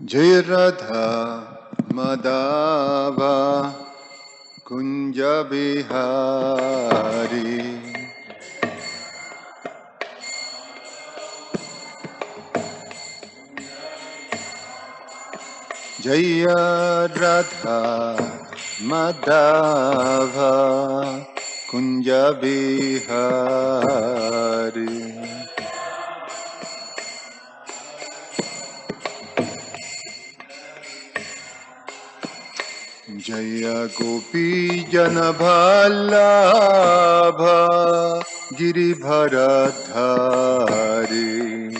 Jai Radha Madhava Kunja Bihari Jaya Radha Madhava Kunja Bihari Jaya Gopi Janabhalabha Giribharadhari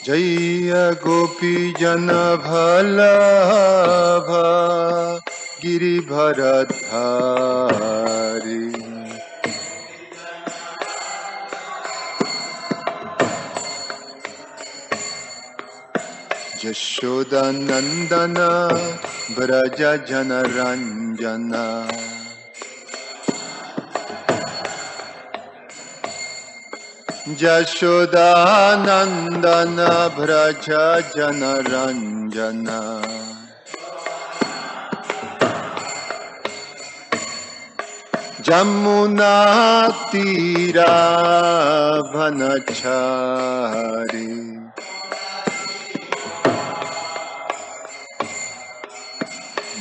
Jaya Gopi Janabhalabha Giribharadhari Yashodanandana Braja Janaranjana Yashodanandana Braja Janaranjana Jamuna Tira Vanachari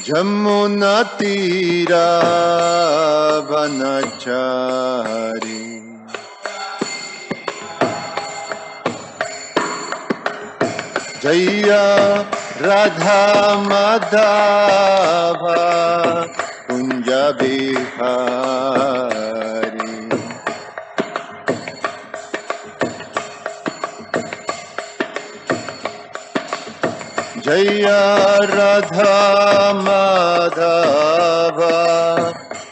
Jamuna Tira Vanachari Jaya Radha Madhava Kunja Bihari Jaya Radha Madhava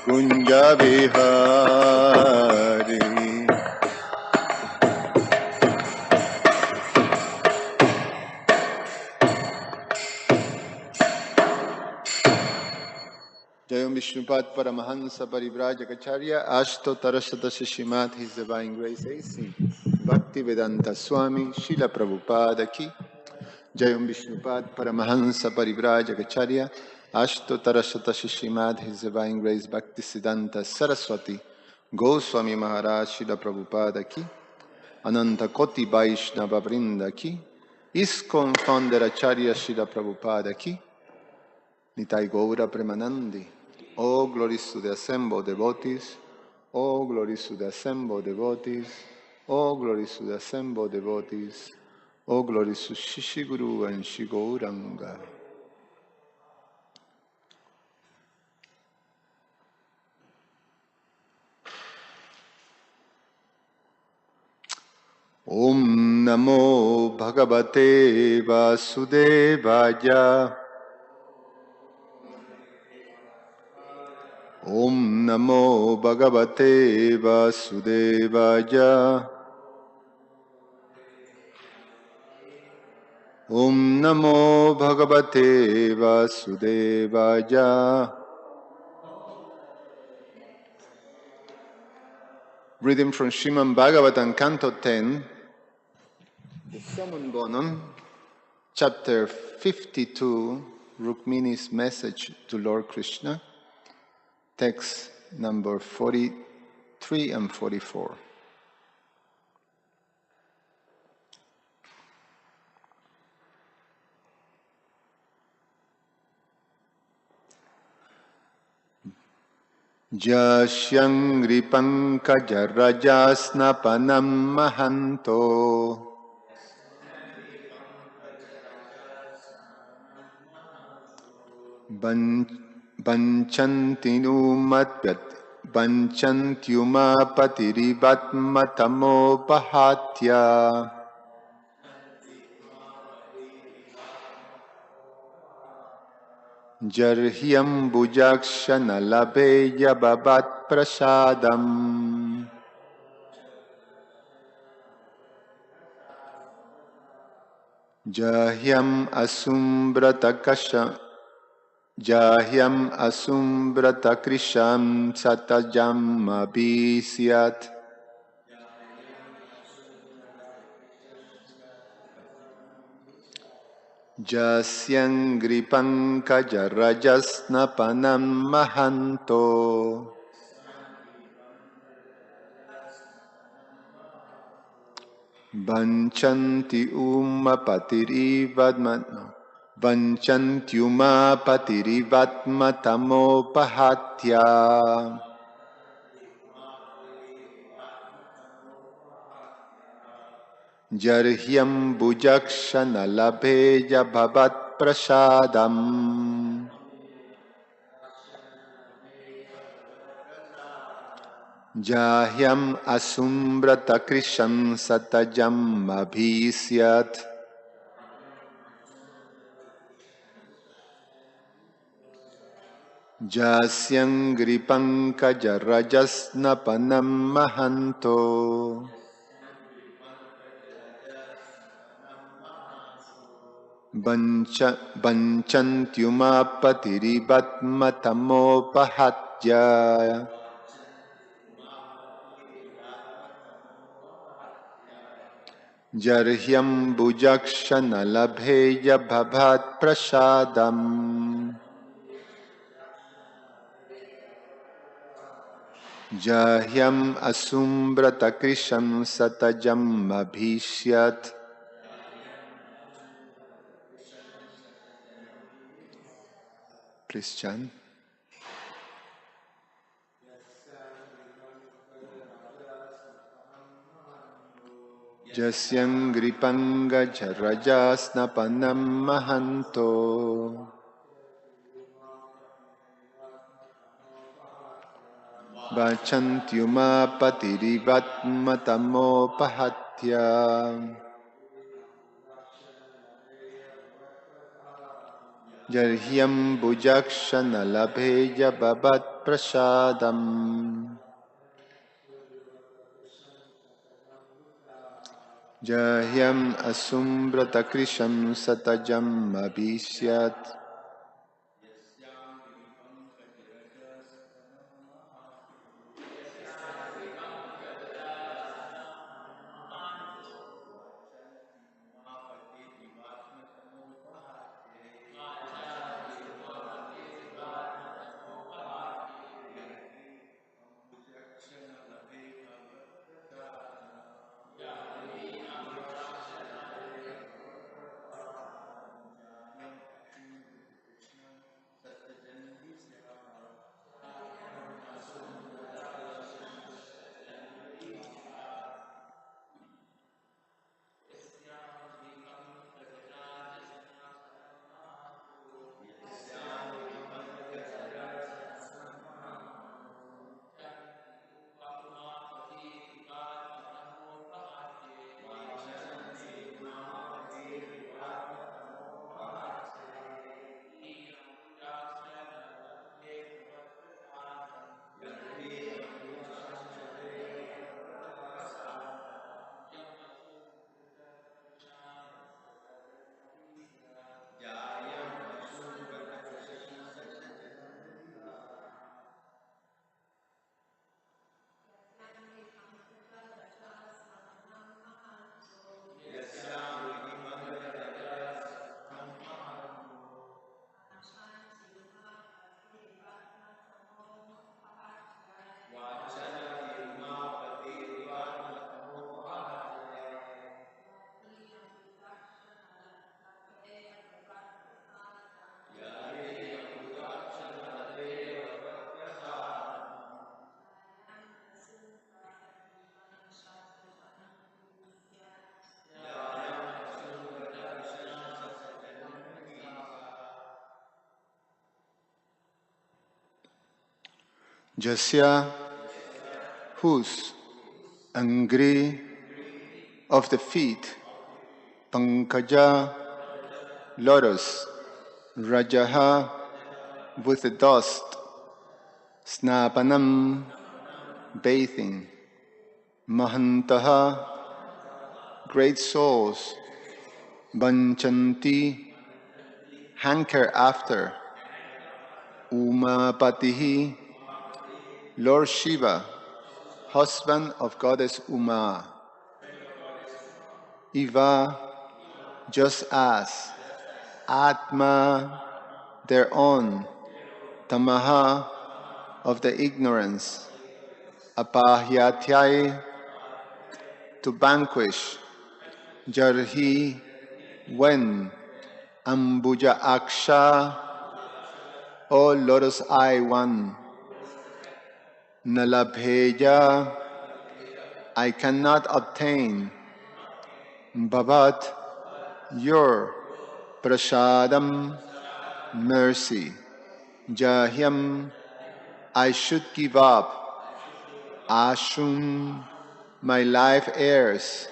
Kunja Bihari Jayam Vishnupad Paramahansa Parivrajacharya Ashto Tarasata Shishimat His Divine Grace AC Bhakti Vedanta Swami Srila Prabhupada Ki Jayam Vishnupad Paramahansa Parivrajacharya Ashto Tarasata Shishimat His Divine Grace Bhakti Siddhanta Saraswati Goswami Maharaj Srila Prabhupada Ki Ananta Koti Vaishnava Vrinda Ki ISKCON Founder Acharya Srila Prabhupada Ki Nitai Gaura Premanandi. Oh, glories to the assembled devotees. Oh, glories to the assembled devotees. Oh, glories to the assembled devotees. Oh, glories to Shishiguru and Shigauranga. Om Namo Bhagavate Vasudevaya. Om Namo Bhagavate Vasudevaya. Om Namo Bhagavate Vasudevaya. Reading from Srimad Bhagavatam, Canto 10, the Summon Bonum, Chapter 52, Rukmini's Message to Lord Krishna. Text number 43 and 44. Jasyangri pankajarajaznapanam mahanto Banchantiyumapatirivatmatamopahatya Jarhyam bujakshana labeya babat prasadam Jahyam asumbrata krisham satajam abhisyat Jasyangri pankaja rajasnapanam mahanto Vanchanti Vanchantyumapatirivadmatamopahatya Jarhyam bujakshana labheya bhavat prasadam Jahyam asumbrata krisham satajam abhisyat Jasyangri pankaja rajasnapanam mahanto Vanchantyumapatirivadmatamopahatya Jarhyam bujakshana labheya bhavat prasadam Jahyam asumbrata krisham satajam abhishyat. Please chant. Jasyang gripanga jarajasnapanam mahanto Vachantyuma patirivatmatamo pahatya Jarhyam bujakshana labheya babat prasadam Jahyam asumbrata krisham satajam abhisyat. Jasya, whose angry of the feet, pankaja, lotus, rajaha, with the dust, snapanam, bathing, mahantaha, great souls, vanchanti, hanker after, umapatihi, Lord Shiva, husband of goddess Uma, Iva, just as, Atma, their own, Tamaha, of the ignorance, Apahyatyai, to vanquish, Jarhi, when, Ambuja Aksha, O Lotus Eye One, Nalabheja, I cannot obtain, Bhavat, your Prasadam, mercy, Jahyam, I should give up, Ashun, my life heirs,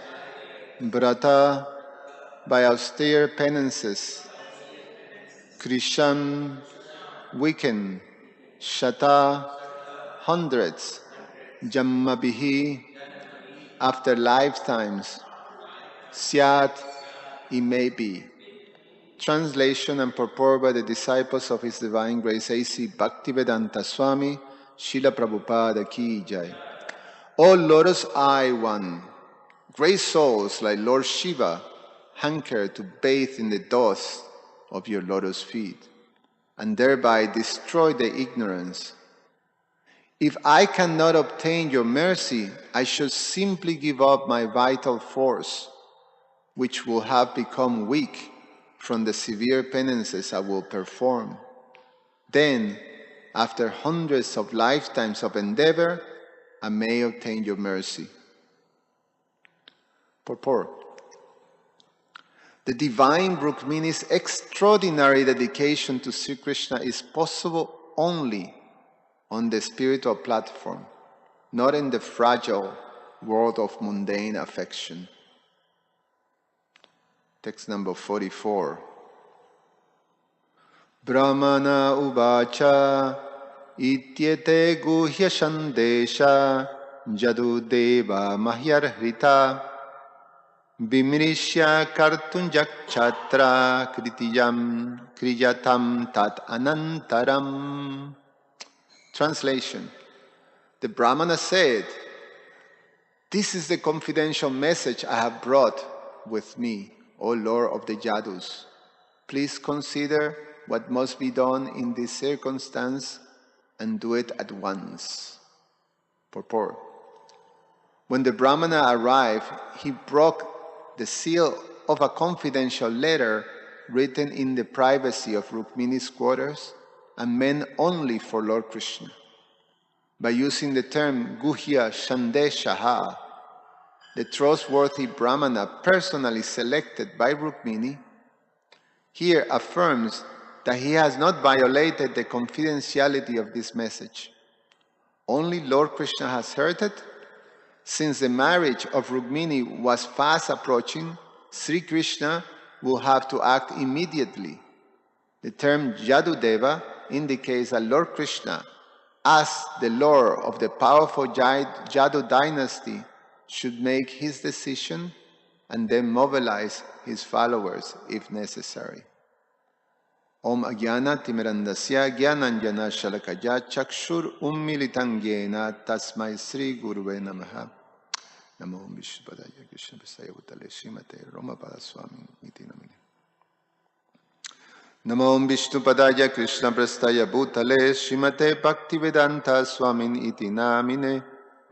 Brata, by austere penances, Krishan, weaken, Shata, hundreds, Jammabihi, after lifetimes, Syat, it may be. Translation and purport by the disciples of His Divine Grace A.C. Bhaktivedanta Swami, Srila Prabhupada Ki Jai. O Lotus Eye One, great souls like Lord Shiva hanker to bathe in the dust of your lotus feet and thereby destroy the ignorance. If I cannot obtain your mercy, I should simply give up my vital force, which will have become weak from the severe penances I will perform. Then, after hundreds of lifetimes of endeavor, I may obtain your mercy. Purport. The divine Rukmini's extraordinary dedication to Sri Krishna is possible only on the spiritual platform, not in the fragile world of mundane affection. Text number 44. Brahmana uvacha ityete guhya shandesha jadu deva mahyarhrita Vimrishya kartunjakchatra kritiyam kriyatam tat anantaram. Translation. The Brahmana said, "This is the confidential message I have brought with me, O Lord of the Yadus. Please consider what must be done in this circumstance and do it at once." Purport. When the Brahmana arrived, he broke the seal of a confidential letter written in the privacy of Rukmini's quarters and meant only for Lord Krishna. By using the term Guhya Shandeshaha, the trustworthy Brahmana personally selected by Rukmini, here affirms that he has not violated the confidentiality of this message. Only Lord Krishna has heard it. Since the marriage of Rukmini was fast approaching, Sri Krishna will have to act immediately. The term Yadudeva indicates that Lord Krishna, as the Lord of the powerful Yadu dynasty, should make his decision and then mobilize his followers if necessary. Om Agyana Timirandasya Gyananjana Shalakaya Chakshur Ummilitangena Tasmai Sri Guruve Namaha. Namo Om Vishnupadaya Krishna Prasaya Bhutale Srimate Romapada Swami Iti Namine. Namo Om Vishnupadaya Krishna Prasaya Bhutale Srimate Bhaktivedanta Swami Iti Namine.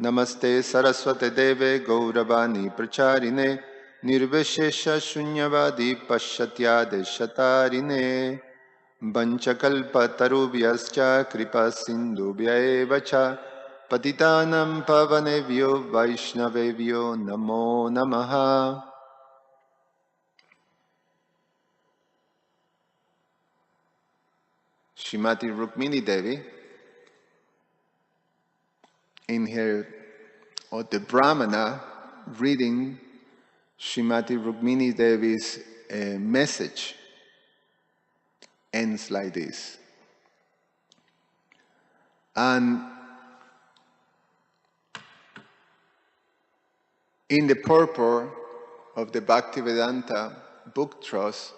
Namaste Saraswate Deve Gauravani Pracharine Nirvishesha Shunyavadi Pashatya Deshatarine Vanchakalpa Tarubhyascha Kripa Sindhubhya eva cha Patitanam Pavanevyo Vaishnavevyo Namo Namaha. Srimati Rukmini Devi, in her, or the Brahmana, reading Srimati Rukmini Devi's message, ends like this. And in the purport of the Bhaktivedanta Book Trust,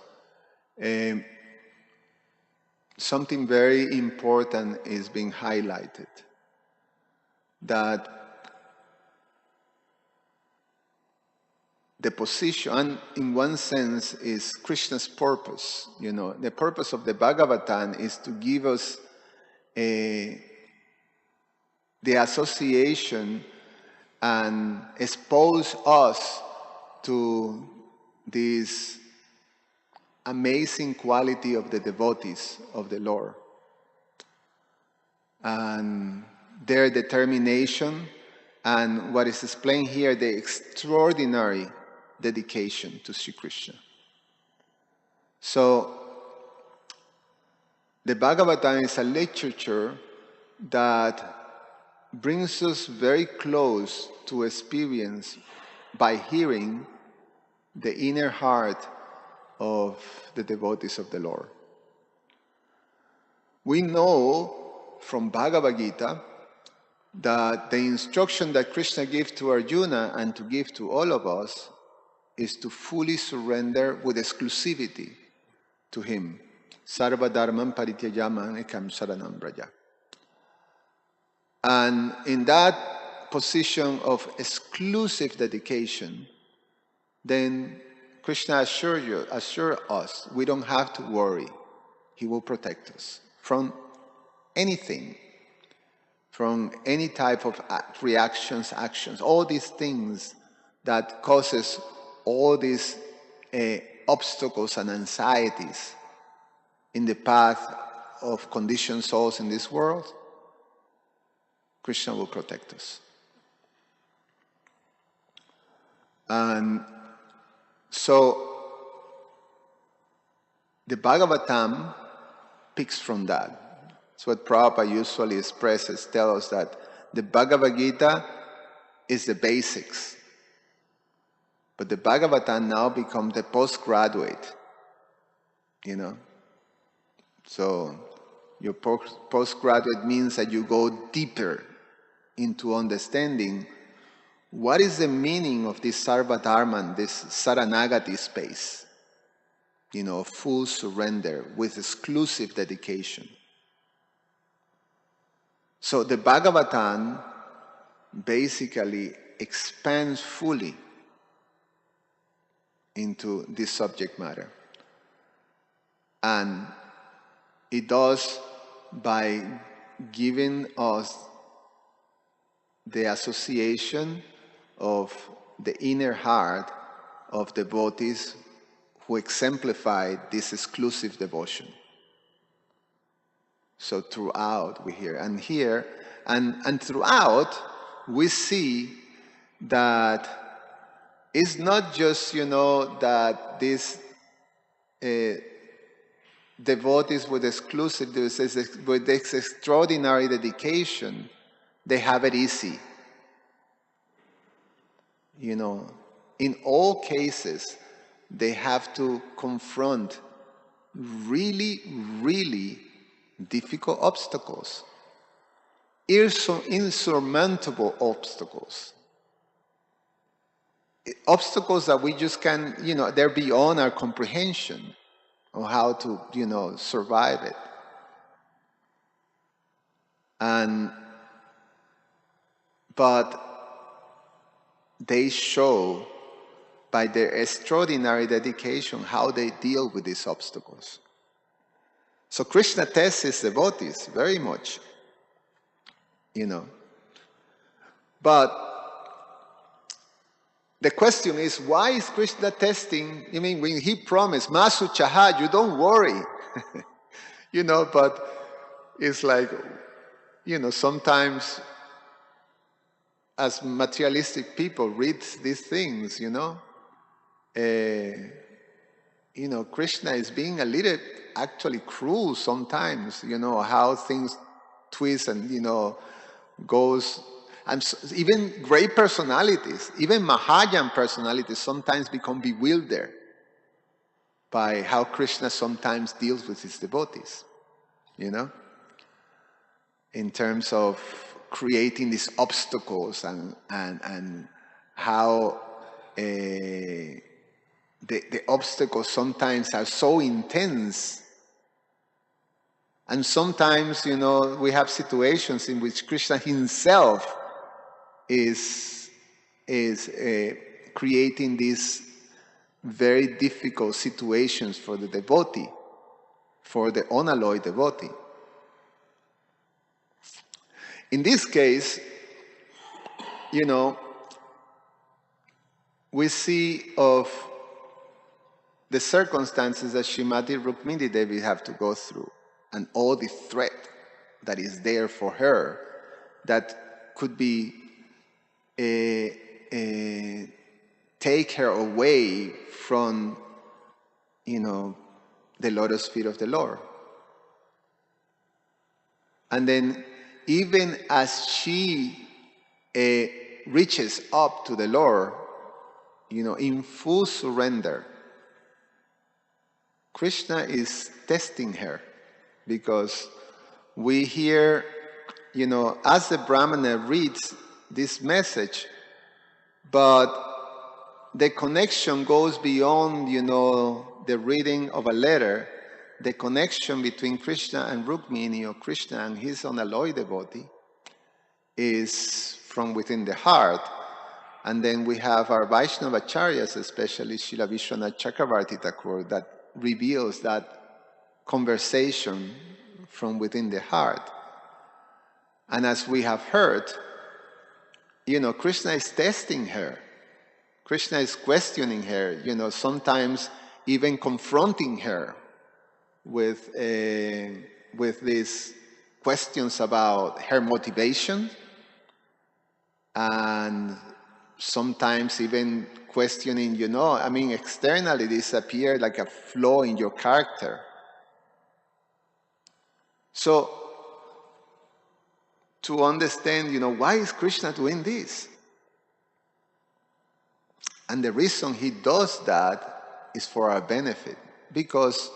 something very important is being highlighted. That the position, and in one sense is Krishna's purpose. The purpose of the Bhagavatam is to give us the association and expose us to this amazing quality of the devotees of the Lord and their determination, and what is explained here, the extraordinary dedication to Sri Krishna. So the Bhagavatam is a literature that brings us very close to experience by hearing the inner heart of the devotees of the Lord. We know from Bhagavad Gita that the instruction that Krishna gave to Arjuna and to give to all of us is to fully surrender with exclusivity to him. Sarva dharmam parityajam ekam saranam braja. And in that position of exclusive dedication, then Krishna assure us we don't have to worry. He will protect us from anything, from any type of reactions, actions, all these things that causes all these obstacles and anxieties in the path of conditioned souls in this world. Krishna will protect us. And so the Bhagavatam picks from that. It's what Prabhupada usually expresses, tells us that the Bhagavad Gita is the basics. But the Bhagavatam now becomes the postgraduate, So your postgraduate means that you go deeper into understanding what is the meaning of this Sarva Dharman, this Saranagati space, full surrender with exclusive dedication. So the Bhagavatam basically expands fully into this subject matter. And it does by giving us the association of the inner heart of devotees who exemplify this exclusive devotion. So throughout we hear, and throughout we see that it's not just, that these devotees with this extraordinary dedication, they have it easy. In all cases, they have to confront really, really difficult obstacles, insurmountable obstacles. Obstacles that we just can't, they're beyond our comprehension of how to, survive it. But they show by their extraordinary dedication how they deal with these obstacles. So Krishna tests his devotees very much, But the question is, why is Krishna testing? When he promised, Masu Chaha, you don't worry. But it's like, sometimes as materialistic people read these things, Krishna is being a little actually cruel sometimes, how things twist and, goes. And even great personalities, even Mahajan personalities sometimes become bewildered by how Krishna sometimes deals with his devotees, in terms of creating these obstacles and how the obstacles sometimes are so intense. And sometimes, we have situations in which Krishna himself is creating these very difficult situations for the devotee, for the unalloyed devotee. In this case, we see of the circumstances that Srimati Rukmini Devi have to go through, and all the threat that is there for her, that could be take her away from, the lotus feet of the Lord. And then even as she reaches up to the Lord, in full surrender, Krishna is testing her, because we hear, as the Brahmana reads this message, but the connection goes beyond, the reading of a letter. The connection between Krishna and Rukmini, or Krishna and his unalloyed devotee, is from within the heart. And then we have our Vaishnava Acharyas, especially Srila Vishwanath Chakravarti Thakur, that reveals that conversation from within the heart. And as we have heard, Krishna is testing her. Krishna is questioning her, sometimes even confronting her with these questions about her motivation, and sometimes even questioning, externally this appeared like a flaw in your character. So, to understand, why is Krishna doing this? And the reason he does that is for our benefit, because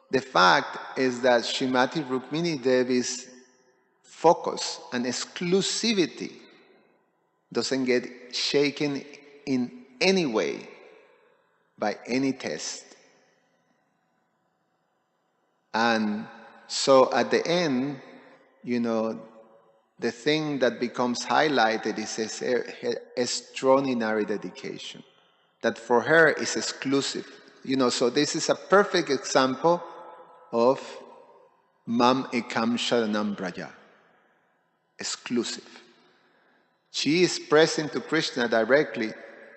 the fact is that Srimati Rukmini Devi's focus and exclusivity doesn't get shaken in any way by any test. And so at the end, the thing that becomes highlighted is her extraordinary dedication. That for her is exclusive. So this is a perfect example of Mam Ekam Sharanam Braja. Exclusive. She is pressing to Krishna directly.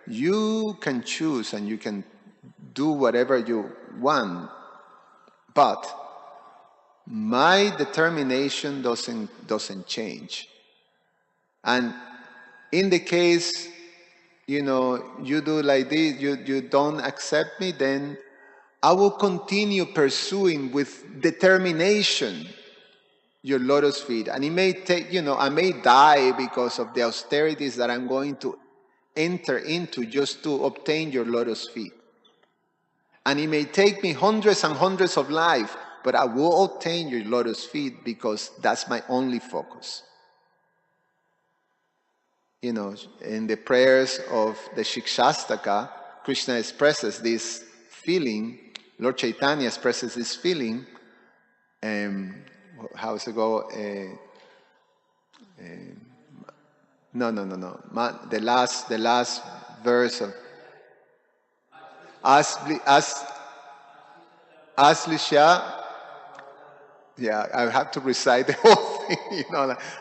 You can choose and you can do whatever you want, but my determination doesn't change. And in the case, you do like this, you don't accept me, then I will continue pursuing with determination your lotus feet. And it may take, I may die because of the austerities that I'm going to enter into just to obtain your lotus feet. And it may take me hundreds and hundreds of lives, but I will obtain your lotus feet because that's my only focus. In the prayers of the Shikshastaka, Krishna expresses this feeling, Lord Chaitanya expresses this feeling, how does it go? The last verse of Aslisha. Yeah, I have to recite the whole thing.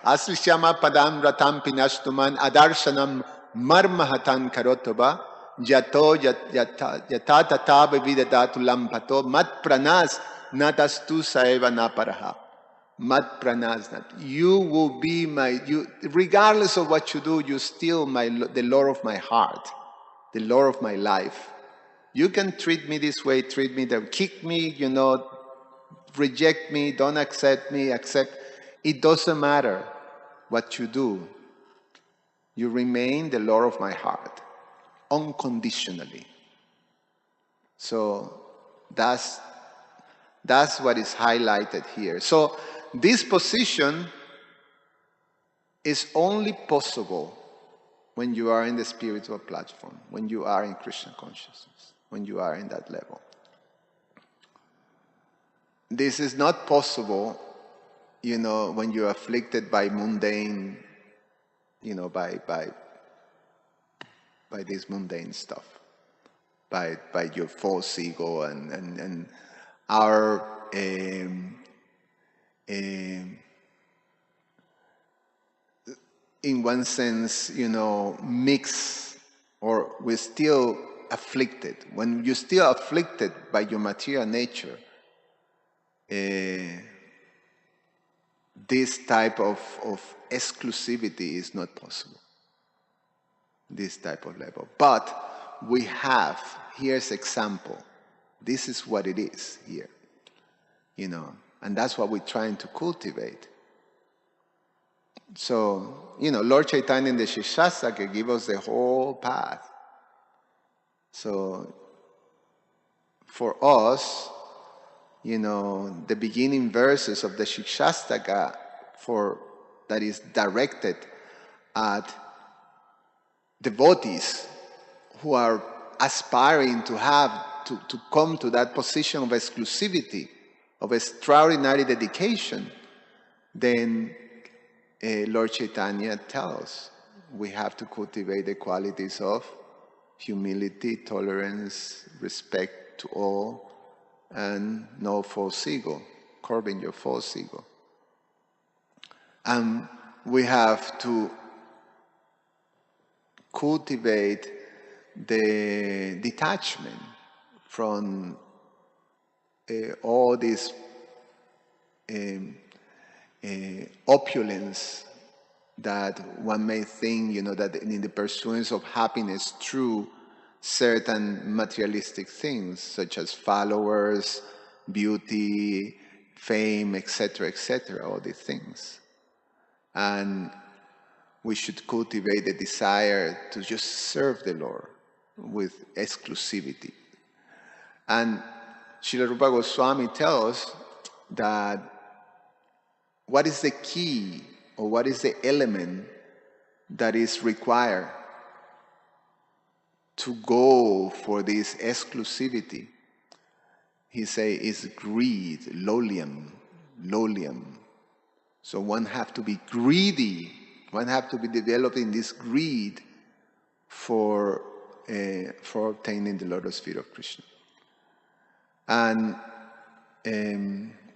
Aslishyama padam ratam pinashtuman adarshanam marmahatan karotoba yato yatatata vividatu lampato mat pranas natastu saeva naparaha. Mat pranasnat. You will be regardless of what you do, you're still the Lord of my heart, the Lord of my life. You can treat me this way, treat me that, kick me, reject me, don't accept me, accept. It doesn't matter what you do. You remain the Lord of my heart, unconditionally. So that's what is highlighted here. So this position is only possible when you are in the spiritual platform, when you are in Krishna consciousness, when you are in that level. This is not possible, when you're afflicted by mundane, by by this mundane stuff, by your false ego and our in one sense, mix, or we're still afflicted. When you're still afflicted by your material nature, this type of exclusivity is not possible, this type of level. But we have, here's example, this is what it is here, and that's what we're trying to cultivate. So, Lord Chaitanya in the Shikshashtaka give us the whole path. So, for us, the beginning verses of the Shikshashtaka that is directed at devotees who are aspiring to come to that position of exclusivity, of extraordinary dedication, then Lord Chaitanya tells us we have to cultivate the qualities of humility, tolerance, respect to all, and no false ego, curbing your false ego. And we have to cultivate the detachment from all this opulence that one may think, that in the pursuance of happiness through certain materialistic things, such as followers, beauty, fame, etc., all these things. And we should cultivate the desire to just serve the Lord with exclusivity. And Srila Rupa Goswami tells us that what is the key, or what is the element that is required to go for this exclusivity? He says is greed, lolium. So one have to be greedy. One have to be developing this greed for obtaining the lotus feet of Krishna. And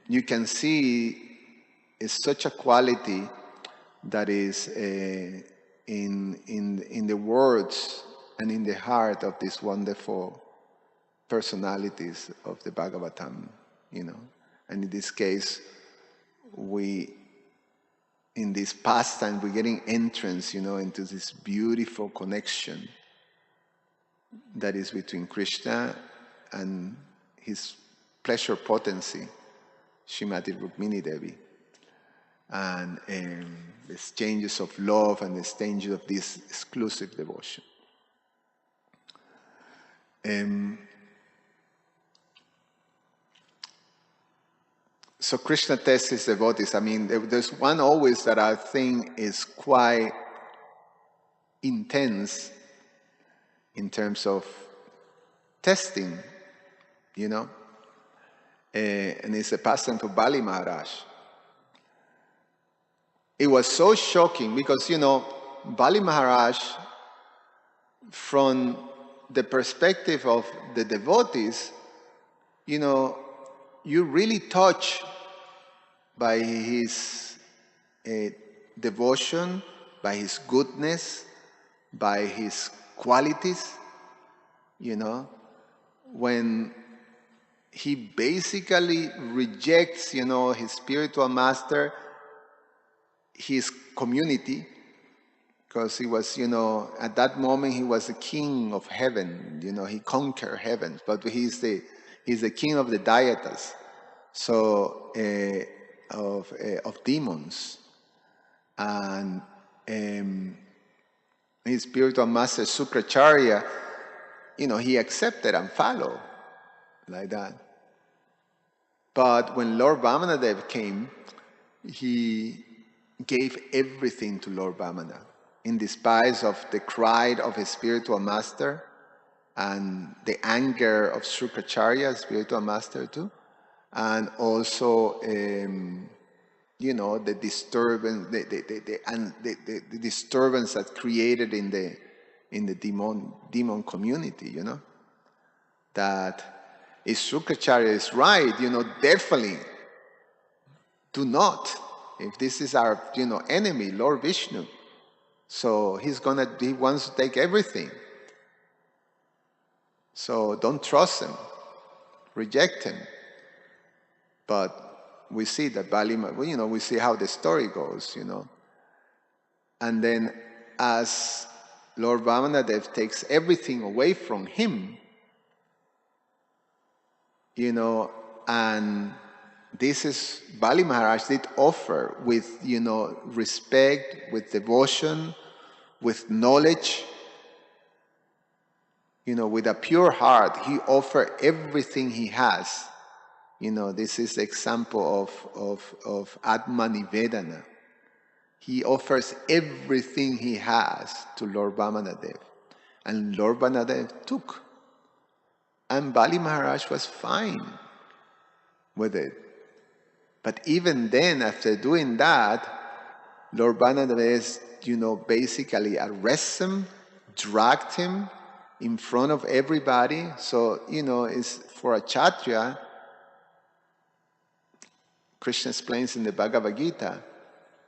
you can see it's such a quality that is in the words and in the heart of these wonderful personalities of the Bhagavatam, And in this case, in this pastime, we're getting entrance, into this beautiful connection that is between Krishna and his pleasure potency, Srimati Rukmini Devi. And the exchanges of love and the exchanges of this exclusive devotion. So Krishna tests his devotees. There's one always that I think is quite intense in terms of testing, and it's a pastime to Bali Maharaj. It was so shocking because, Bali Maharaj, from the perspective of the devotees, you really touched by his devotion, by his goodness, by his qualities, when he basically rejects, his spiritual master, his community, because he was, at that moment he was the king of heaven, he conquered heaven, but he's the king of the Dayatas, so of demons. And his spiritual master Sukracharya, he accepted and followed like that. But when Lord Vamanadev came, he gave everything to Lord Vamana, in despite of the cry of his spiritual master and the anger of Sukracharya, spiritual master too, and also the disturbance, the disturbance that created in in the demon community, you know. That if Sukracharya is right, you know, definitely do not. If this is our, you know, enemy, Lord Vishnu, so he wants to take everything. So don't trust him, reject him. But we see that Balima, you know, we see how the story goes, you know. And then as Lord Vamanadev takes everything away from him, you know, and this is, Bali Maharaj did offer with, you know, respect, with devotion, with knowledge, you know, with a pure heart. He offered everything he has. You know, this is the example of Atma Nivedana. He offers everything he has to Lord Vamanadev. And Lord Vamanadev took. And Bali Maharaj was fine with it. But even then, after doing that, Lord Vamanadev, you know, basically arrested him, dragged him in front of everybody. So, you know, it's for a Kshatriya, Krishna explains in the Bhagavad Gita,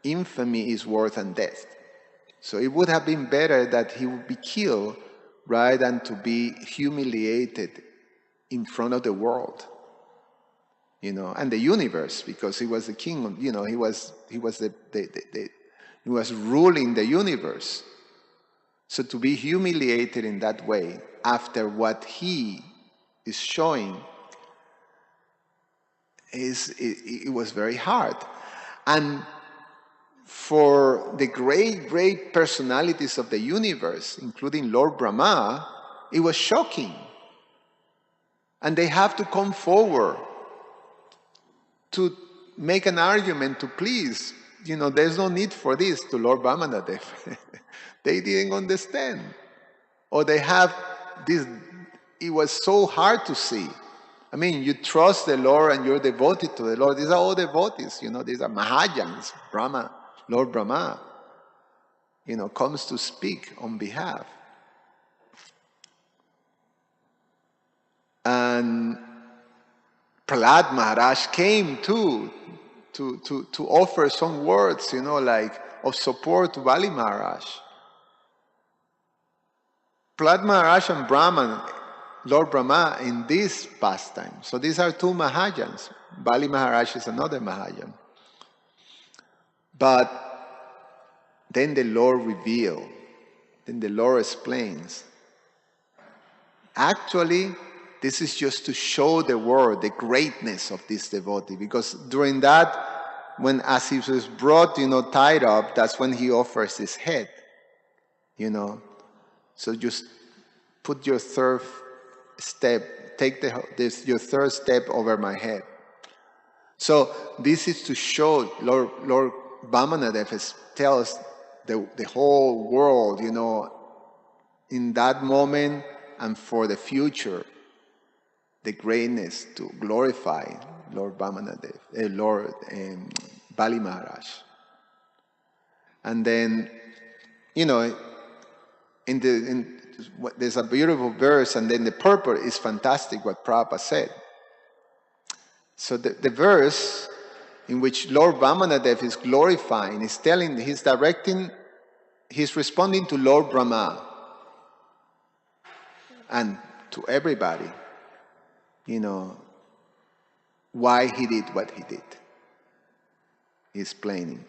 infamy is worse than death. So it would have been better that he would be killed rather than to be humiliated in front of the world, you know, and the universe, because he was the king. You know, he was ruling the universe. So to be humiliated in that way after what he is showing it was very hard. And for the great personalities of the universe, including Lord Brahma, it was shocking. And they have to come forward to make an argument to please. You know, there's no need for this to Lord Vamanadev. They didn't understand. Or they have this, it was so hard to see. I mean, you trust the Lord and you're devoted to the Lord. These are all devotees, you know, these are Mahajans. Brahma, Lord Brahma, you know, comes to speak on behalf. And Prahlad Maharaj came too to offer some words, you know, like of support to Bali Maharaj. Prahlad Maharaj and Brahman, Lord Brahma, in this pastime. So these are two Mahajans. Bali Maharaj is another Mahajan. But then the Lord revealed, then the Lord explains. Actually, this is just to show the world the greatness of this devotee. Because during that, when as he was brought, you know, tied up, that's when he offers his head, you know. So just put your third step, take your third step over my head. So this is to show Lord Vamanadev tells the whole world, you know, in that moment and for the future, the greatness to glorify Lord Vamanadev, Lord Bali Maharaj. And then, you know, there's a beautiful verse, and then the purport is fantastic, what Prabhupada said. So the verse in which Lord Vamanadev is glorifying, is telling, he's responding to Lord Brahma and to everybody, you know, why he did what he did. He's explaining.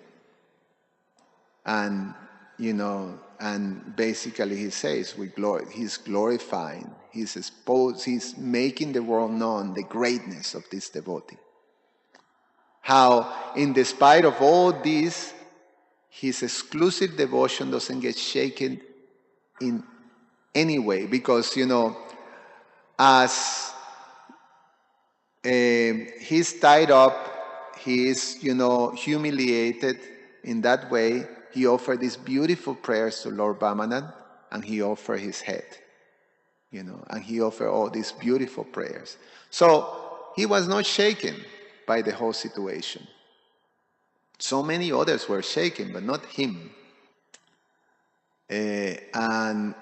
And, you know, and basically he says, he's glorifying, he's making the world known the greatness of this devotee. How, in despite of all this, his exclusive devotion doesn't get shaken in any way. Because, you know, as he's tied up, he is, you know, humiliated in that way, he offered these beautiful prayers to Lord Vamanadev, and he offered his head, you know, and he offered all these beautiful prayers. So he was not shaken by the whole situation. So many others were shaken, but not him. And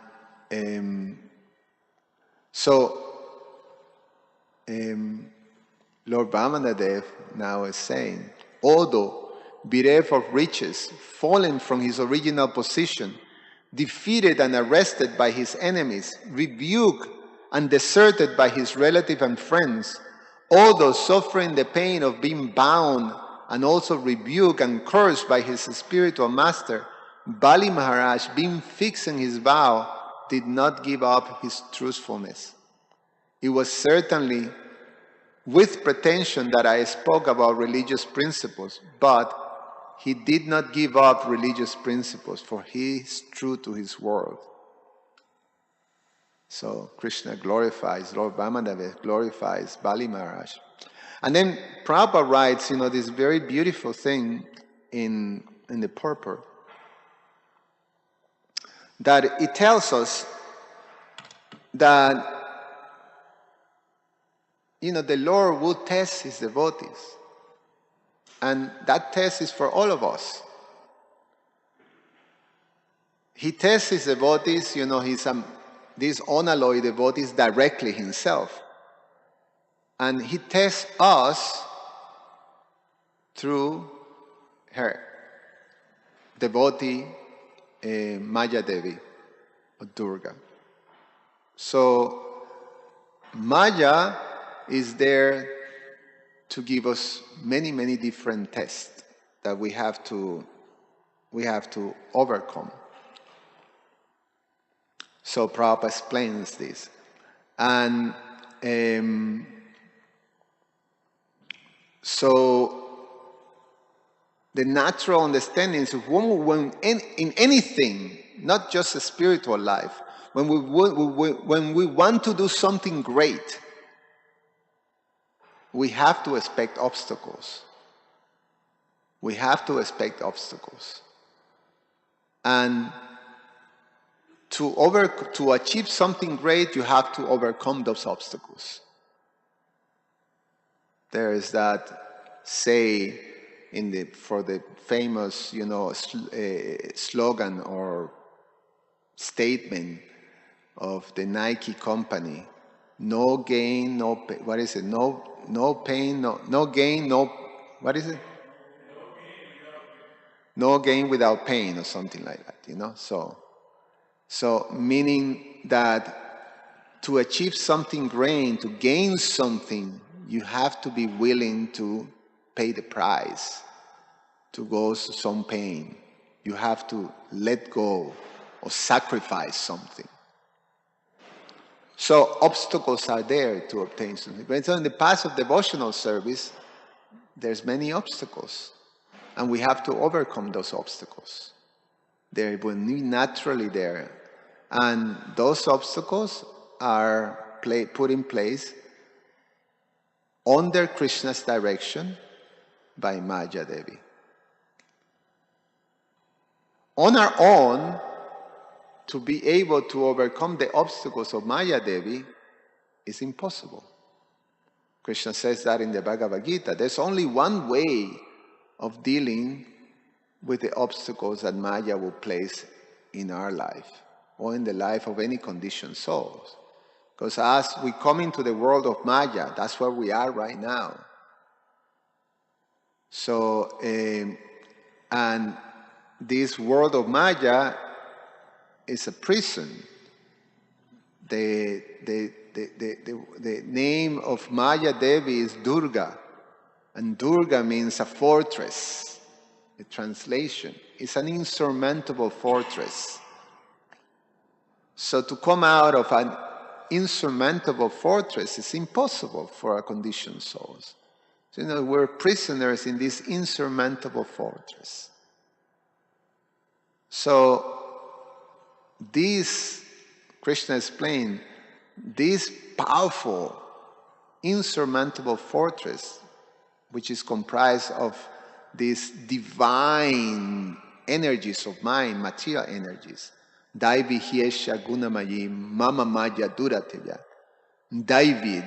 Lord Vamanadev now is saying, although bereft of riches, fallen from his original position, defeated and arrested by his enemies, rebuked and deserted by his relatives and friends, although suffering the pain of being bound and also rebuked and cursed by his spiritual master, Bali Maharaj, being fixed in his vow, did not give up his truthfulness. It was certainly with pretension that I spoke about religious principles, but he did not give up religious principles, for he is true to his word. So Krishna glorifies, Lord Vamanava glorifies Bali Maharaj. And then Prabhupada writes, this very beautiful thing in the purport, that it tells us that the Lord will test his devotees. And that test is for all of us. He tests his devotees, these unalloyed devotees directly himself. And he tests us through her devotee, Maya Devi, or Durga. So Maya is there to give us many, many different tests that we have to overcome. So Prabhupada explains this. And so the natural understanding is when in anything, not just a spiritual life, when we want to do something great, we have to expect obstacles. We have to expect obstacles. And to achieve something great, you have to overcome those obstacles. There is that say for the famous, slogan or statement of the Nike company: no gain, no pay. What is it? No pain, no gain, no. What is it? No gain without pain, or something like that. So meaning that to achieve something great, to gain something, you have to be willing to pay the price, to go through some pain. You have to let go or sacrifice something. So obstacles are there to obtain something. But so in the path of devotional service, there's many obstacles. And we have to overcome those obstacles. They will be naturally there. And those obstacles are put in place under Krishna's direction by Maya Devi. On our own, to be able to overcome the obstacles of Maya Devi is impossible. Krishna says that in the Bhagavad Gita. There's only one way of dealing with the obstacles that Maya will place in our life or in the life of any conditioned souls. Because as we come into the world of Maya, that's where we are right now. So, and this world of Maya is a prison. The name of Maya Devi is Durga, and Durga means a fortress. The translation is an insurmountable fortress. So to come out of an insurmountable fortress is impossible for our conditioned souls. So, we're prisoners in this insurmountable fortress. So this, Krishna explained, this powerful, insurmountable fortress, which is comprised of these divine energies of mind, material energies, Daivi Hiesha Gunamayim Mama Maya Durateya. Daivi.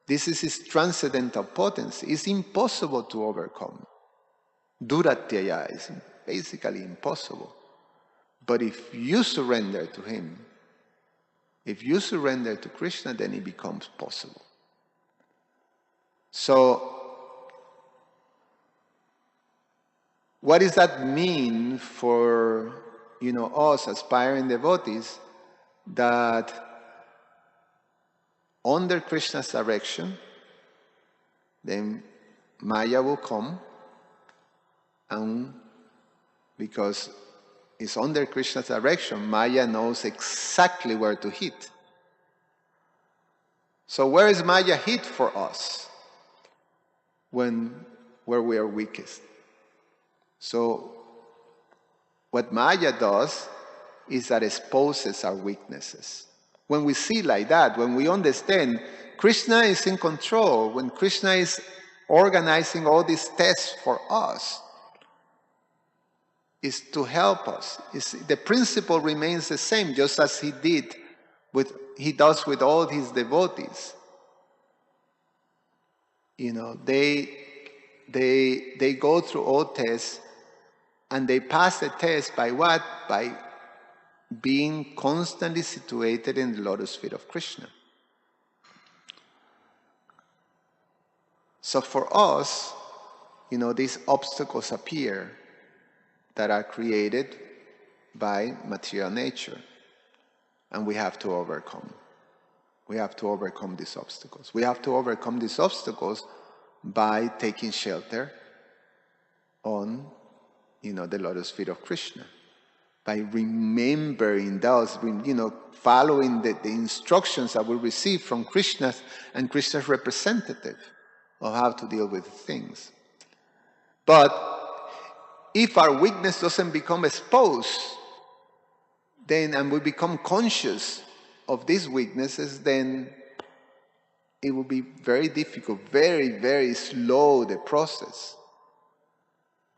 This is his transcendental potency. It's impossible to overcome. Duratyaya is basically impossible. But if you surrender to him, if you surrender to Krishna, then it becomes possible. So, what does that mean for, us aspiring devotees? That under Krishna's direction, then Maya will come, and because it's under Krishna's direction, Maya knows exactly where to hit. So where is Maya hit for us? Where we are weakest. So what Maya does is that exposes our weaknesses. When we see like that, when we understand Krishna is in control, when Krishna is organizing all these tests for us, is to help us. The principle remains the same, just as he does with all his devotees. They go through all tests, and they pass the test by what? By being constantly situated in the lotus feet of Krishna. So for us, these obstacles appear that are created by material nature, and we have to overcome. We have to overcome these obstacles. We have to overcome these obstacles by taking shelter on, the lotus feet of Krishna. By remembering those, following the instructions that we receive from Krishna and Krishna's representative of how to deal with things. But if our weakness doesn't become exposed, and we become conscious of these weaknesses, then it will be very difficult, very, very slow, the process.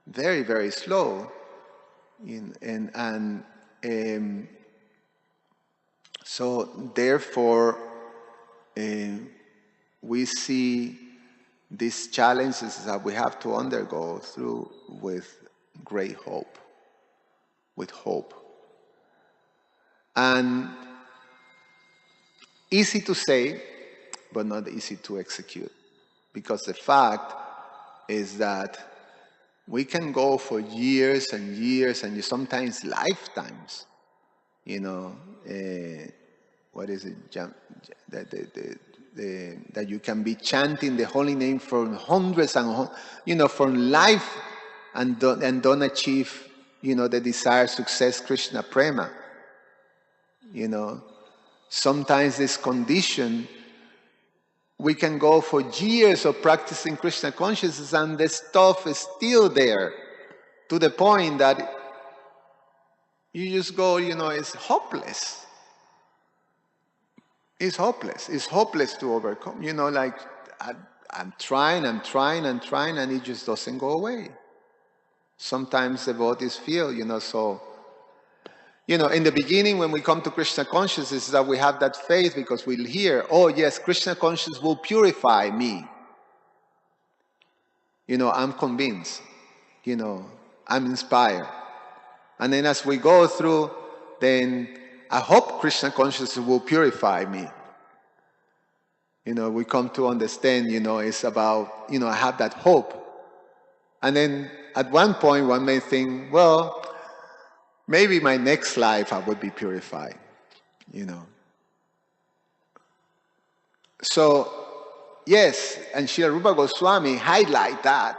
Very, very slow. So therefore, we see these challenges that we have to undergo through with great hope. With hope. And easy to say, but not easy to execute. Because the fact is that we can go for years and years and sometimes lifetimes, what is it, that you can be chanting the holy name for hundreds and, for life and don't achieve, the desired success, Krishna prema. Sometimes this condition, we can go for years of practicing Krishna consciousness and the stuff is still there, to the point that you just go, it's hopeless. It's hopeless. It's hopeless to overcome. I'm trying, and it just doesn't go away. Sometimes the devotees feel, so... in the beginning, when we come to Krishna consciousness, that we have that faith because we'll hear, oh yes, Krishna consciousness will purify me. I'm convinced. I'm inspired. And then as we go through, then I hope Krishna consciousness will purify me. We come to understand, it's about, I have that hope. And then at one point, one may think, well, maybe my next life I would be purified, So, yes, and Srila Rupa Goswami highlight that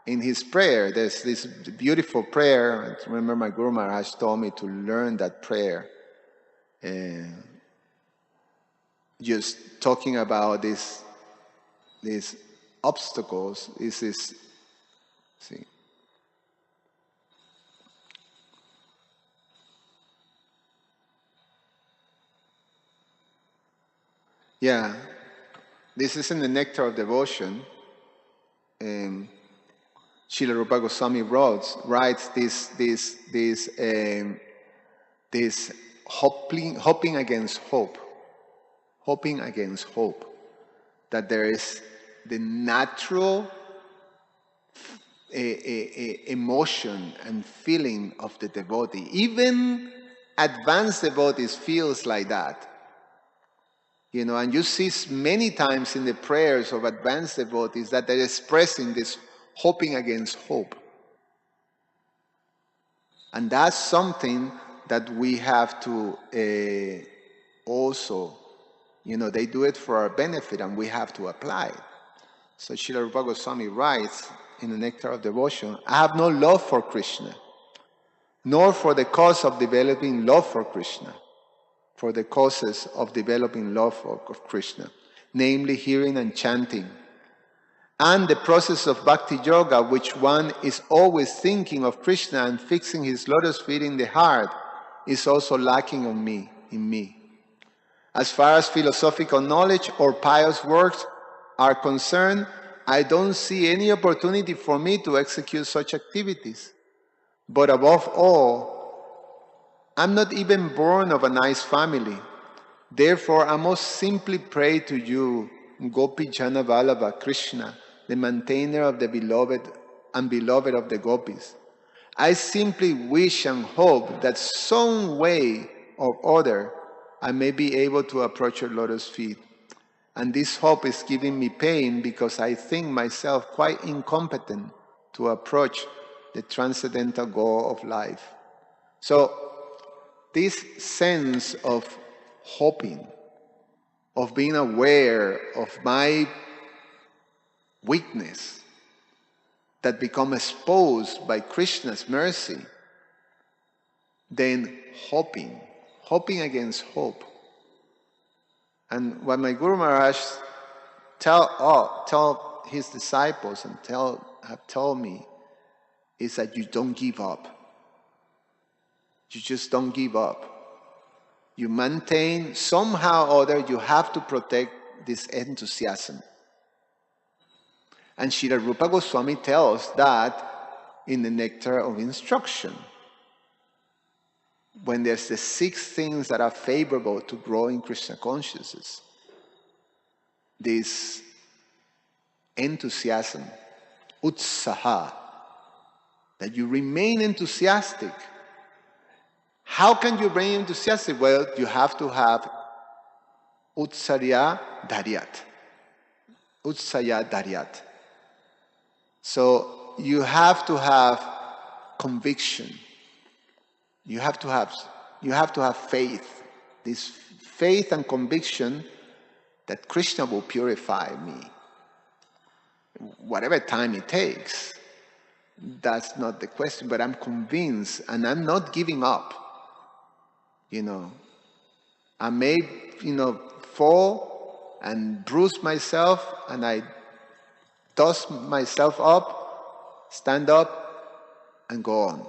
in his prayer. There's this beautiful prayer. I remember my Guru Maharaj told me to learn that prayer. Just talking about these obstacles, see. Yeah, this is in the Nectar of Devotion. Srila Rupa Goswami writes this hoping against hope. Hoping against hope. That there is the natural emotion and feeling of the devotee. Even advanced devotees feels like that. And you see many times in the prayers of advanced devotees that they're expressing this hoping against hope. And that's something that we have to also, they do it for our benefit and we have to apply. So Srila Rupa Goswami writes in the Nectar of Devotion, I have no love for Krishna, nor for the cause of developing love for Krishna, for the causes of developing love of Krishna, namely hearing and chanting, and the process of bhakti yoga, which one is always thinking of Krishna and fixing his lotus feet in the heart, is also lacking in me. As far as philosophical knowledge or pious works are concerned, I don't see any opportunity for me to execute such activities. But above all, I'm not even born of a nice family. Therefore, I must simply pray to you, Gopi Jana Vallabha Krishna, the maintainer of the beloved and beloved of the gopis. I simply wish and hope that some way or other I may be able to approach your lotus feet. And this hope is giving me pain because I think myself quite incompetent to approach the transcendental goal of life. So this sense of hoping, of being aware of my weakness that become exposed by Krishna's mercy, then hoping against hope. And what my Guru Maharaj tell his disciples and have told me is that you don't give up. You just don't give up. You maintain, somehow or other, you have to protect this enthusiasm. And Srila Rupa Goswami tells that in the Nectar of Instruction. When there's the 6 things that are favorable to grow in Krishna consciousness, this enthusiasm, utsaha, that you remain enthusiastic. How can you remain enthusiastic? Well, you have to have utsarya daryat. Utsaya daryat. So you have to have conviction. You have to have faith. This faith and conviction that Krishna will purify me. Whatever time it takes. That's not the question, but I'm convinced and I'm not giving up. I may, fall and bruise myself and I dust myself up, stand up and go on,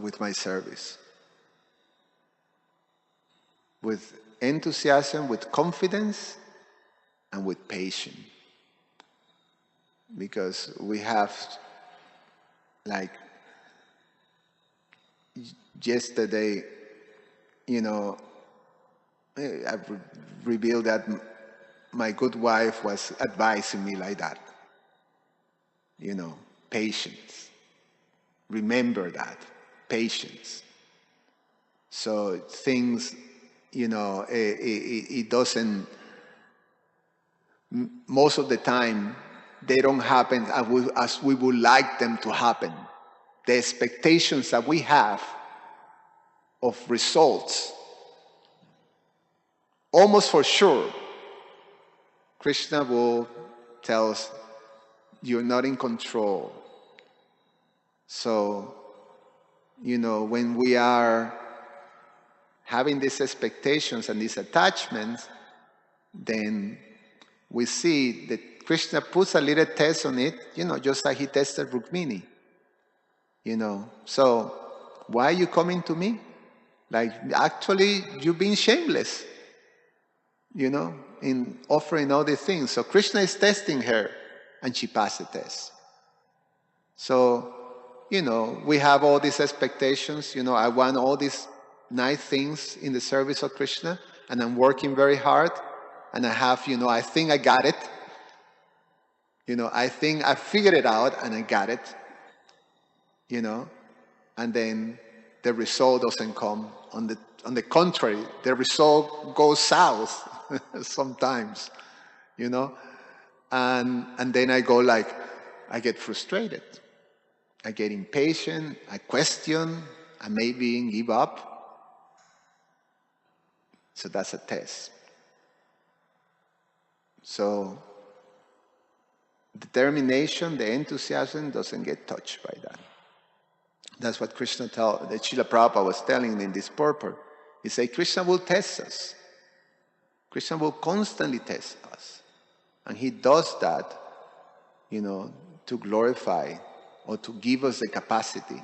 with my service. With enthusiasm, with confidence, and with patience. Because we have, like yesterday, I revealed that my good wife was advising me like that. Patience. Remember that. Patience. So things, it doesn't, most of the time, they don't happen as we would like them to happen. The expectations that we have of results, almost for sure, Krishna will tell us, you're not in control. So, when we are having these expectations and these attachments, then we see that Krishna puts a little test on it, just like he tested Rukmini. So why are you coming to me? Like, actually, you've been shameless, in offering all these things. So Krishna is testing her, and she passed the test. So, we have all these expectations. I want all these nice things in the service of Krishna, and I'm working very hard, and I have, I think I got it. I think I figured it out and I got it, and then the result doesn't come. On the contrary, the result goes south sometimes, and then I go like, I get frustrated, I get impatient, I question, I maybe even give up. So that's a test. So determination, the enthusiasm doesn't get touched by that. That's what that Srila Prabhupada was telling in this purport. He said, Krishna will test us. Krishna will constantly test us. And he does that, to glorify or to give us the capacity.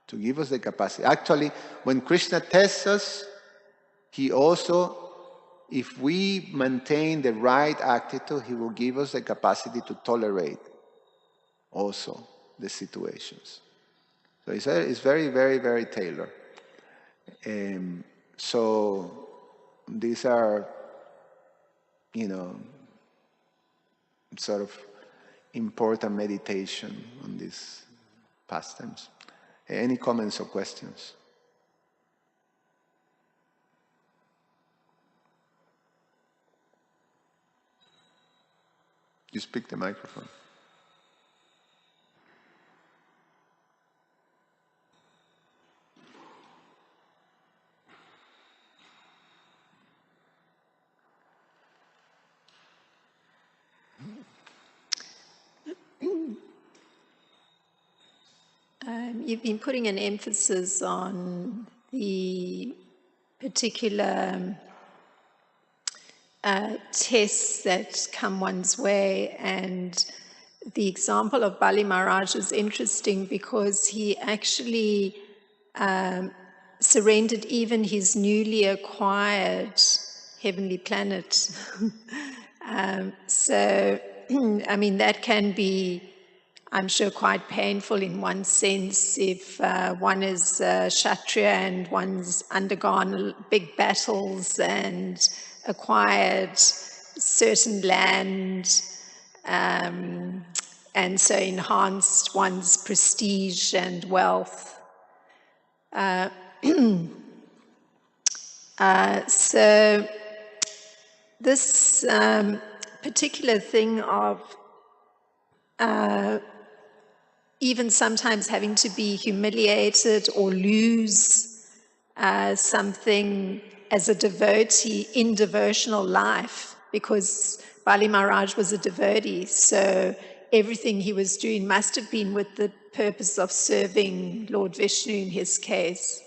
To give us the capacity. Actually, when Krishna tests us, he also, if we maintain the right attitude, he will give us the capacity to tolerate also the situations. So it's very, very, very tailored. So these are, sort of important meditation on these pastimes. Any comments or questions? You speak the microphone. You've been putting an emphasis on the particular tests that come one's way, and the example of Bali Maharaj is interesting because he actually surrendered even his newly acquired heavenly planet. So, I mean, that can be, I'm sure, quite painful in one sense if one is Kshatriya and one's undergone big battles and acquired certain land, and so enhanced one's prestige and wealth. So this particular thing of even sometimes having to be humiliated or lose something as a devotee in devotional life, because Bali Maharaj was a devotee, so everything he was doing must have been with the purpose of serving Lord Vishnu in his case.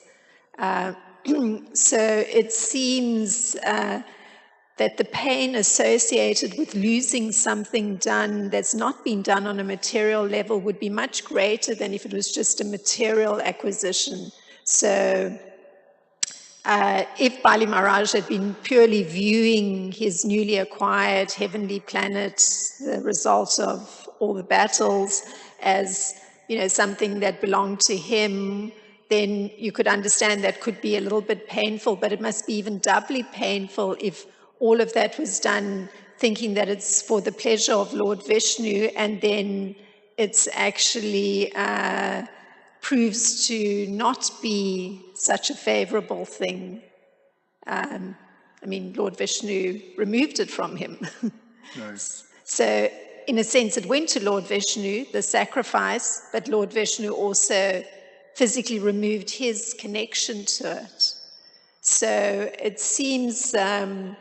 So it seems that the pain associated with losing something done that's not been done on a material level would be much greater than if it was just a material acquisition. So if Bali Maharaj had been purely viewing his newly acquired heavenly planet, the result of all the battles, as something that belonged to him, then you could understand that could be a little bit painful, but it must be even doubly painful if all of that was done thinking that it's for the pleasure of Lord Vishnu, and then it's actually proves to not be such a favorable thing. I mean, Lord Vishnu removed it from him. Nice. So, in a sense, it went to Lord Vishnu, the sacrifice, but Lord Vishnu also physically removed his connection to it. So it seems a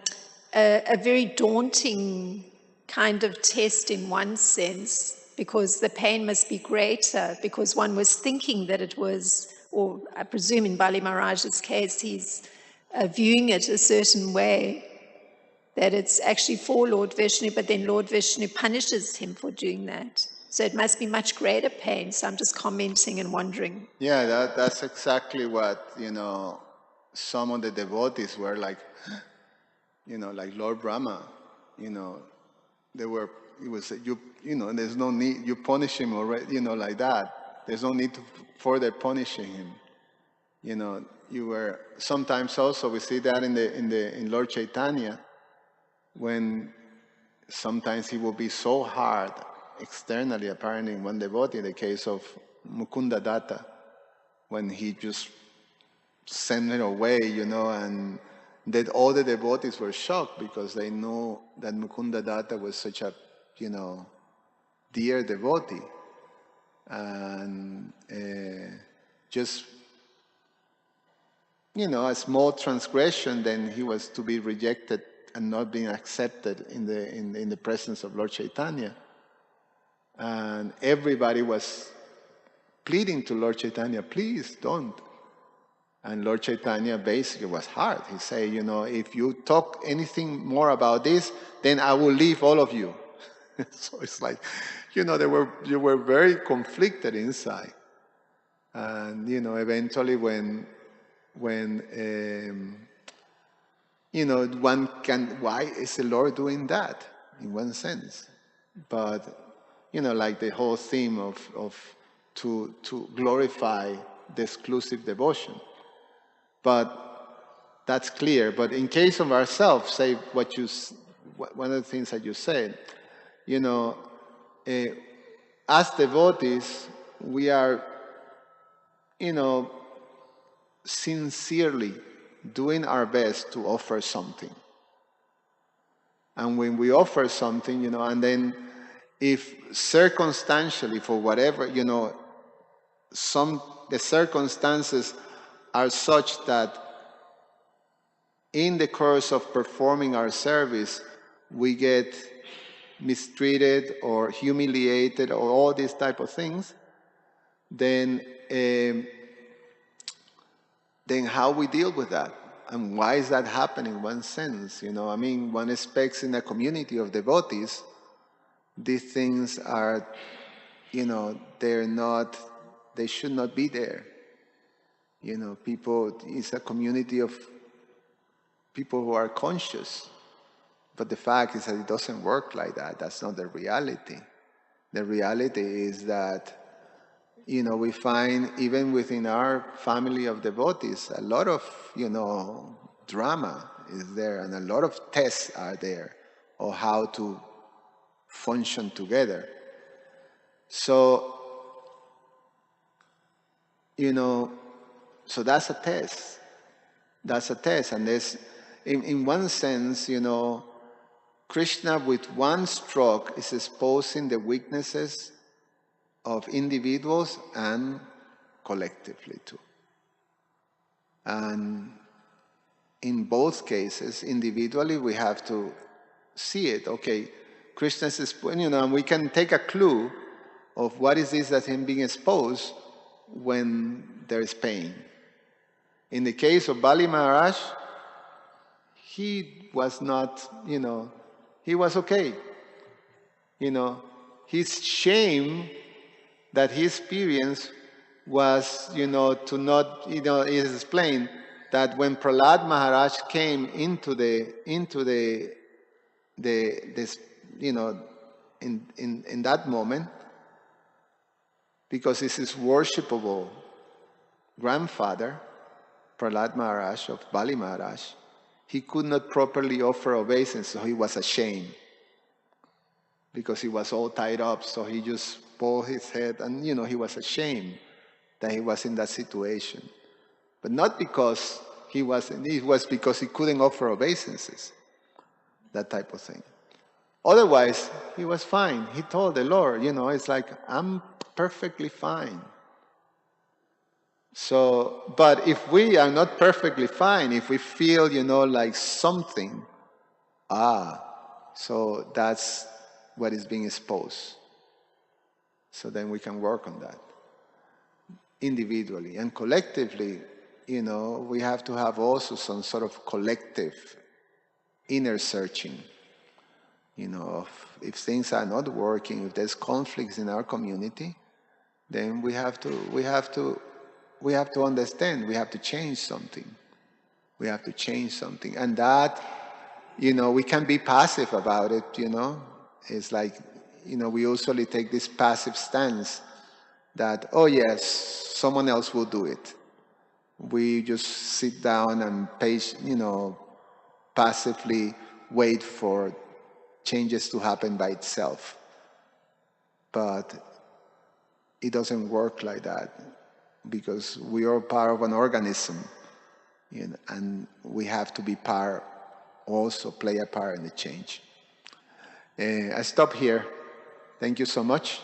very daunting kind of test in one sense, because the pain must be greater, because one was thinking that it was, or I presume in Bali Maharaj's case, he's viewing it a certain way, that it's actually for Lord Vishnu, but then Lord Vishnu punishes him for doing that. So it must be much greater pain. So I'm just commenting and wondering. Yeah, that's exactly what, some of the devotees were like, like Lord Brahma, they were, it was, there's no need, you punish him already, like that. There's no need to further punishing him. You were, sometimes also we see that in Lord Chaitanya, when sometimes he will be so hard externally, apparently, in one devotee, the case of Mukunda Datta, when he just sent her away, and that all the devotees were shocked because they knew that Mukunda Datta was such a, dear devotee. And just, a small transgression, then he was to be rejected and not being accepted in the presence of Lord Chaitanya. And everybody was pleading to Lord Chaitanya, please don't. And Lord Chaitanya basically was hard. He said, if you talk anything more about this, then I will leave all of you. So it's like, they were very conflicted inside. And, eventually when one can, why is the Lord doing that in one sense? But, like the whole theme of to glorify the exclusive devotion. But that's clear. But in case of ourselves, say one of the things that you said, as devotees, we are, sincerely doing our best to offer something. And when we offer something, and then if circumstantially, for whatever, the circumstances are such that in the course of performing our service, we get mistreated or humiliated or all these type of things, then how we deal with that? And why is that happening in one sense? One expects in a community of devotees, these things are, they should not be there. It's a community of people who are conscious. But the fact is that it doesn't work like that. That's not the reality. The reality is that, we find even within our family of devotees, a lot of, drama is there and a lot of tests are there of how to function together. So, so that's a test. That's a test. And there's, in one sense, Krishna with one stroke is exposing the weaknesses of individuals and collectively too. And in both cases, individually, we have to see it. Okay, Krishna is, and we can take a clue of what is this that him being exposed when there is pain. In the case of Bali Maharaj, he was not, he was okay. His shame that he experienced was, to not, it is explained that when Prahlad Maharaj came into this, in that moment, because this is worshipable grandfather, Prahlad Maharaj of Bali Maharaj, he could not properly offer obeisance, so he was ashamed. Because he was all tied up, so he just bowed his head, and he was ashamed that he was in that situation. But not because it was because he couldn't offer obeisances, that type of thing. Otherwise, he was fine. He told the Lord, it's like, I'm perfectly fine. So, but if we are not perfectly fine, if we feel, like something, so that's what is being exposed. So then we can work on that individually. And collectively, we have to have also some sort of collective inner searching, of if things are not working, if there's conflicts in our community, then we have to understand, we have to change something. We have to change something. And that, we can be passive about it, It's like, we usually take this passive stance that, oh yes, someone else will do it. We just sit down and passively wait for changes to happen by itself. But it doesn't work like that, because we are part of an organism, and we have to be part, also play a part in the change. I stop here. Thank you so much.